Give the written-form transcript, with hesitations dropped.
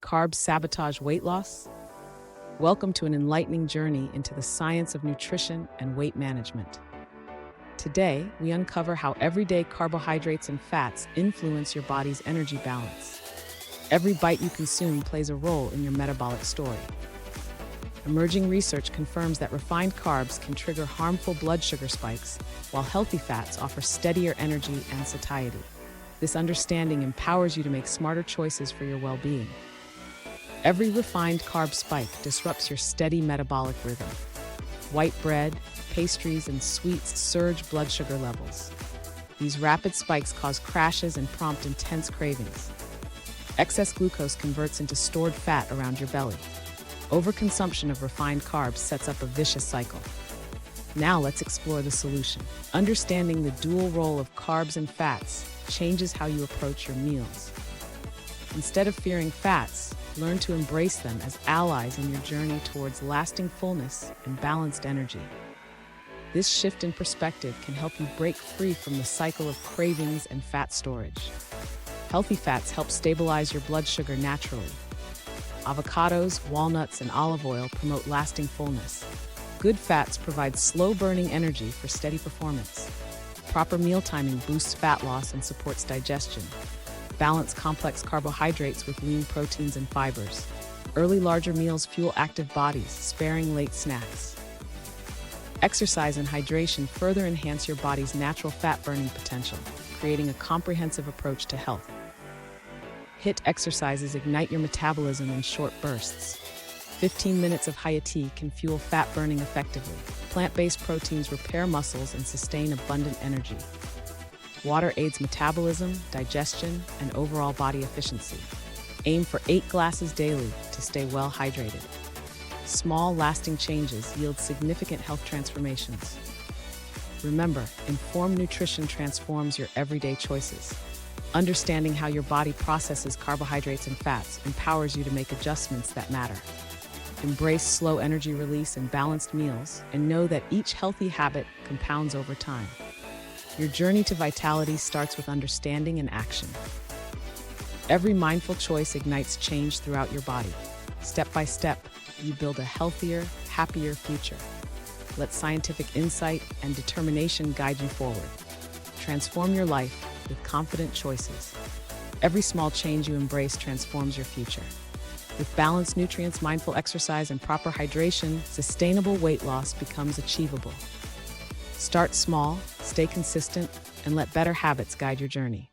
Carbs sabotage weight loss? Welcome to an enlightening journey into the science of nutrition and weight management. Today, we uncover how everyday carbohydrates and fats influence your body's energy balance. Every bite you consume plays a role in your metabolic story. Emerging research confirms that refined carbs can trigger harmful blood sugar spikes, while healthy fats offer steadier energy and satiety. This understanding empowers you to make smarter choices for your well-being. Every refined carb spike disrupts your steady metabolic rhythm. White bread, pastries, and sweets surge blood sugar levels. These rapid spikes cause crashes and prompt intense cravings. Excess glucose converts into stored fat around your belly. Overconsumption of refined carbs sets up a vicious cycle. Now let's explore the solution. Understanding the dual role of carbs and fats changes how you approach your meals. Instead of fearing fats, learn to embrace them as allies in your journey towards lasting fullness and balanced energy. This shift in perspective can help you break free from the cycle of cravings and fat storage. Healthy fats help stabilize your blood sugar naturally. Avocados, walnuts, and olive oil promote lasting fullness. Good fats provide slow-burning energy for steady performance. Proper meal timing boosts fat loss and supports digestion. Balance complex carbohydrates with lean proteins and fibers. Early larger meals fuel active bodies, sparing late snacks. Exercise and hydration further enhance your body's natural fat-burning potential, creating a comprehensive approach to health. HIIT exercises ignite your metabolism in short bursts. 15 minutes of HIIT can fuel fat burning effectively. Plant-based proteins repair muscles and sustain abundant energy. Water aids metabolism, digestion, and overall body efficiency. Aim for 8 glasses daily to stay well hydrated. Small, lasting changes yield significant health transformations. Remember, informed nutrition transforms your everyday choices. Understanding how your body processes carbohydrates and fats empowers you to make adjustments that matter. Embrace slow energy release and balanced meals, and know that each healthy habit compounds over time. Your journey to vitality starts with understanding and action. Every mindful choice ignites change throughout your body. Step by step, you build a healthier, happier future. Let scientific insight and determination guide you forward. Transform your life with confident choices. Every small change you embrace transforms your future. With balanced nutrients, mindful exercise, and proper hydration, sustainable weight loss becomes achievable. Start small, stay consistent, and let better habits guide your journey.